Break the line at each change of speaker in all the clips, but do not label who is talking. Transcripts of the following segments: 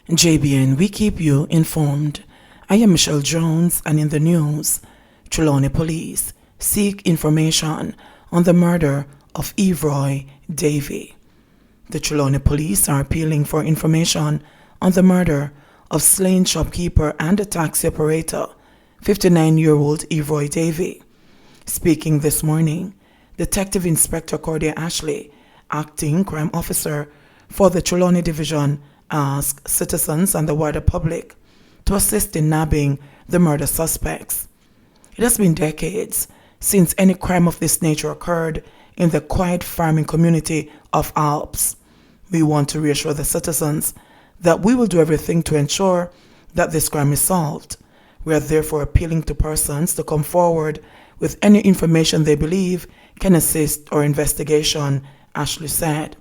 JBN, we keep you informed. I am Michelle Jones, and in the news, Trelawney Police seek information on the murder of Evroy Davey. The Trelawney Police are appealing for information on the murder of slain shopkeeper and a taxi operator, 59-year-old Evroy Davey. Speaking this morning, Detective Inspector Cordia Ashley, acting crime officer for the Trelawney Division, asked citizens and the wider public to assist in nabbing the murder suspects. It has been decades since any crime of this nature occurred in the quiet farming community of Alps. We want to reassure the citizens that we will do everything to ensure that this crime is solved. We are therefore appealing to persons to come forward with any information they believe can assist our investigation, Ashley said.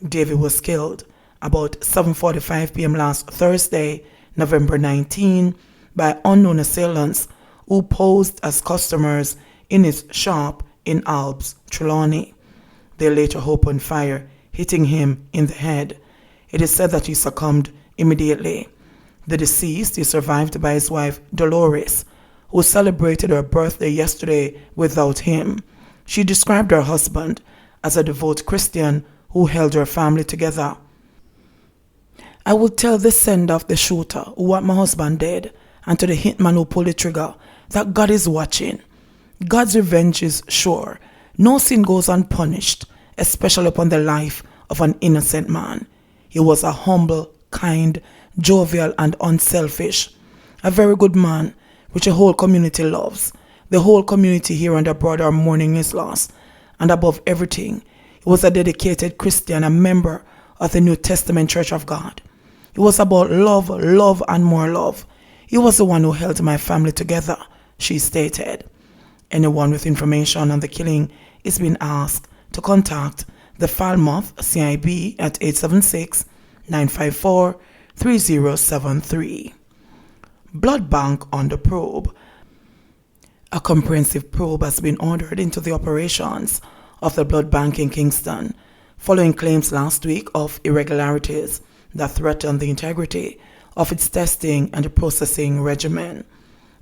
Davey was killed about 7:45 p.m. last Thursday, November 19, by unknown assailants who posed as customers in his shop in Alps, Trelawney. They later opened fire, hitting him in the head. It is said that he succumbed immediately. The deceased is survived by his wife, Dolores, who celebrated her birthday yesterday without him. She described her husband as a devout Christian who held her family together. I will tell the sender of the shooter who what my husband did, and to the hitman who pulled the trigger, that God is watching. God's revenge is sure. No sin goes unpunished, especially upon the life of an innocent man. He was a humble, kind, jovial, and unselfish. A very good man, which the whole community loves. The whole community here and abroad are mourning his loss. And above everything, he was a dedicated Christian, a member of the New Testament Church of God. It was about love, love, and more love. He was the one who held my family together, she stated. Anyone with information on the killing is being asked to contact the Falmouth CIB at 876-954-3073. Blood bank under probe. A comprehensive probe has been ordered into the operations of the blood bank in Kingston, following claims last week of irregularities that threatened the integrity of its testing and processing regimen.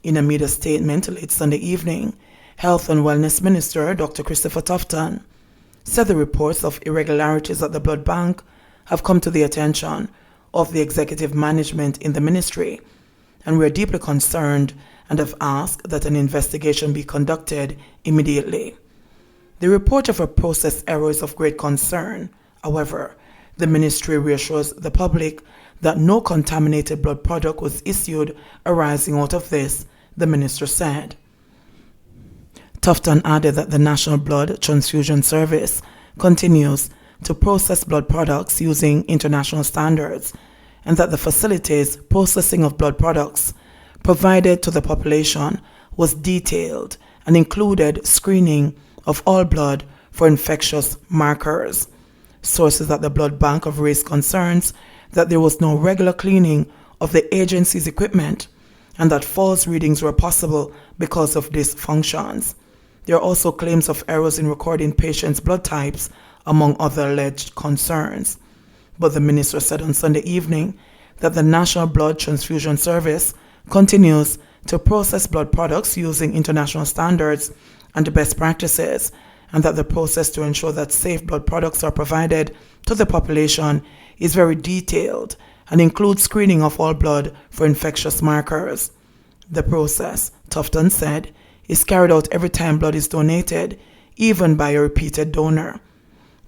In a media statement late Sunday evening, Health and Wellness Minister Dr. Christopher Tufton said the reports of irregularities at the blood bank have come to the attention of the executive management in the ministry, and we are deeply concerned and have asked that an investigation be conducted immediately. The report of a process error is of great concern. However, the ministry reassures the public that no contaminated blood product was issued arising out of this, the minister said. Tufton added that the National Blood Transfusion Service continues to process blood products using international standards, and that the facility's processing of blood products provided to the population was detailed and included screening of all blood for infectious markers. Sources at the blood bank have raised concerns that there was no regular cleaning of the agency's equipment and that false readings were possible because of dysfunctions. There are also claims of errors in recording patients' blood types, among other alleged concerns. But the minister said on Sunday evening that the National Blood Transfusion Service continues to process blood products using international standards and best practices, and that the process to ensure that safe blood products are provided to the population is very detailed and includes screening of all blood for infectious markers. The process, Tufton said, is carried out every time blood is donated, even by a repeated donor.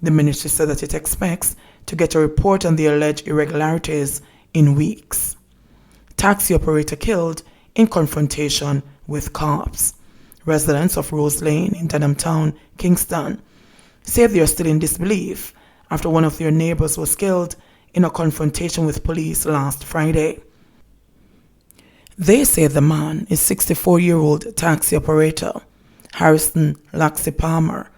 The ministry said that it expects to get a report on the alleged irregularities in weeks. Taxi operator killed in confrontation with cops. Residents of Rose Lane in Denham Town, Kingston, say they are still in disbelief after one of their neighbors was killed in a confrontation with police last Friday. They say the man is 64-year-old taxi operator Harrison Laxi Palmer,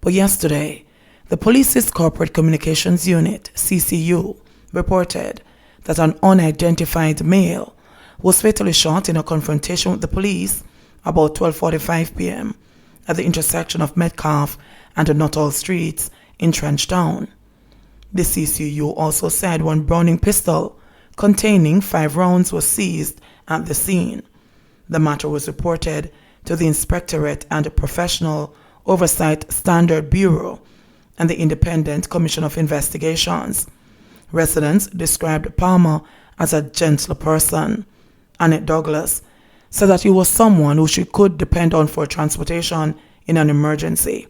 but yesterday, the police's Corporate Communications Unit, CCU, reported that an unidentified male was fatally shot in a confrontation with the police about 12:45 p.m. at the intersection of Metcalfe and Nuttall Streets in Trenchtown. The CCU also said one Browning pistol containing 5 rounds was seized at the scene. The matter was reported to the Inspectorate and Professional Oversight Standard Bureau and the Independent Commission of Investigations. Residents described Palmer as a gentle person. Annette Douglas said that he was someone who she could depend on for transportation in an emergency.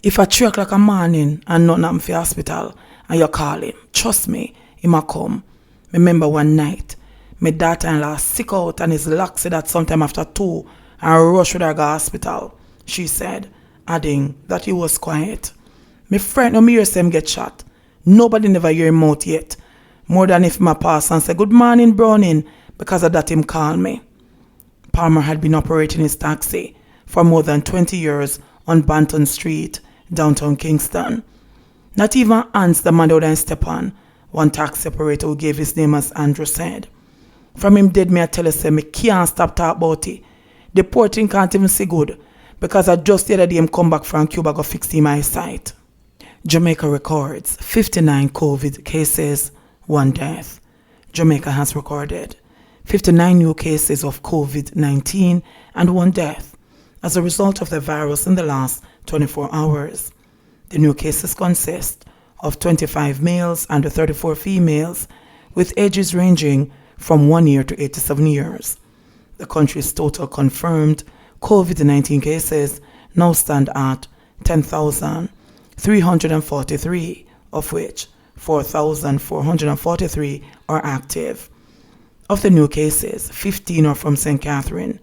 If at 3 o'clock in the morning and nothing happen for hospital and you call him, trust me, he might come. Remember one night, my daughter-in-law sick out and his lock said that sometime after 2 and rush with her to hospital, she said, adding that he was quiet. My friend no me hear him get shot. Nobody never hear him out yet. More than if my pass and say, "Good morning, Browning," because of that him call me. Palmer had been operating his taxi for more than 20 years on Banton Street, downtown Kingston. Not even ants the man would step on, one taxi operator who gave his name as Andrew said. From him dead me I tell you say me can't stop talk about it. The poor thing can't even see good because I just the other day him come back from Cuba go fix him eyesight. Jamaica records 59 COVID cases, 1 death. Jamaica has recorded 59 new cases of COVID-19 and 1 death as a result of the virus in the last 24 hours. The new cases consist of 25 males and 34 females with ages ranging from 1 year to 87 years. The country's total confirmed COVID-19 cases now stand at 10,343, of which 4,443 are active. Of the new cases, 15 are from St. Catherine,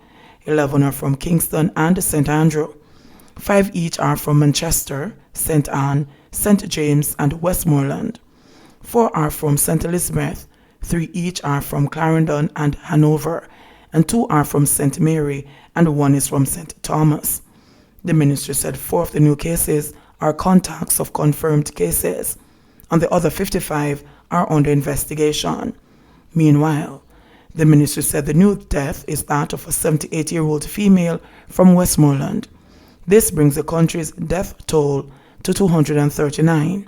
11 are from Kingston and St. Andrew, 5 each are from Manchester, St. Anne, St. James and Westmoreland, 4 are from St. Elizabeth, 3 each are from Clarendon and Hanover, and 2 are from St. Mary and 1 is from St. Thomas. The ministry said 4 of the new cases are contacts of confirmed cases, and the other 55 are under investigation. Meanwhile, the ministry said the new death is that of a 78-year-old female from Westmoreland. This brings the country's death toll to 239.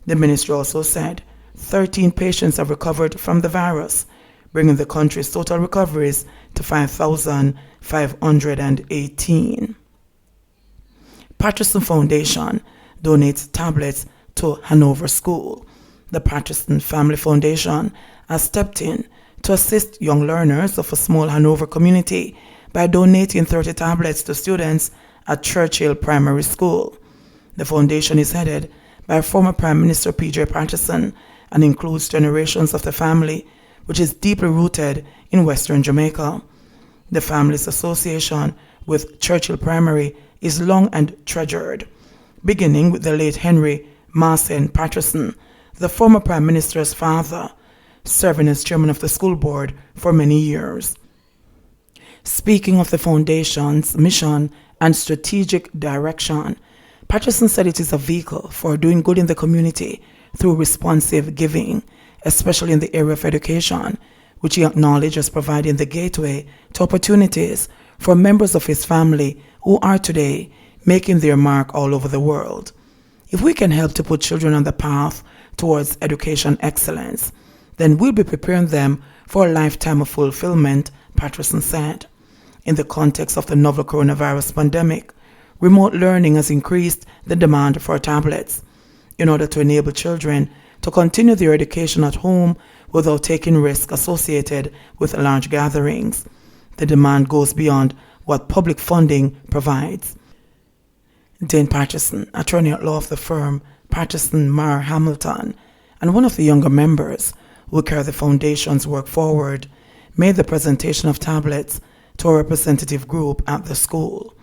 The ministry also said 13 patients have recovered from the virus, bringing the country's total recoveries to 5,518. Patterson Foundation donates tablets to Hanover School. The Patterson Family Foundation has stepped in to assist young learners of a small Hanover community by donating 30 tablets to students at Churchill Primary School. The foundation is headed by former Prime Minister PJ Patterson and includes generations of the family, which is deeply rooted in Western Jamaica. The family's association with Churchill Primary is long and treasured, beginning with the late Henry Marcin Patterson, the former Prime Minister's father, serving as chairman of the school board for many years. Speaking of the foundation's mission and strategic direction, Patterson said it is a vehicle for doing good in the community through responsive giving, especially in the area of education, which he acknowledged as providing the gateway to opportunities for members of his family who are today making their mark all over the world. If we can help to put children on the path towards education excellence, then we'll be preparing them for a lifetime of fulfillment, Patterson said. In the context of the novel coronavirus pandemic, remote learning has increased the demand for tablets. In order to enable children to continue their education at home without taking risks associated with large gatherings, the demand goes beyond what public funding provides. Dane Patterson, attorney at law of the firm Patterson Marr Hamilton, and one of the younger members who carry the foundation's work forward, made the presentation of tablets to a representative group at the school.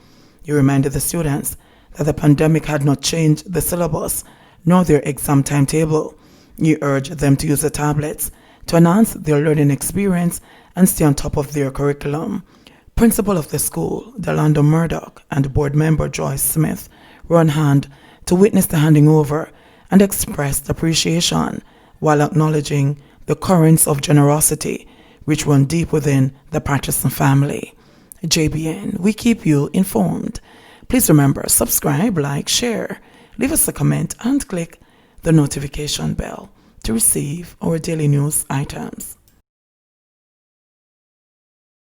He reminded the students that the pandemic had not changed the syllabus nor their exam timetable. He urged them to use the tablets to enhance their learning experience and stay on top of their curriculum. Principal of the school, Delando Murdoch, and board member Joyce Smith were on hand to witness the handing over and expressed appreciation while acknowledging the currents of generosity which run deep within the Patterson family. JBN, we keep you informed. Please remember, subscribe, like, share, leave us a comment, and click the notification bell. to receive our daily news items.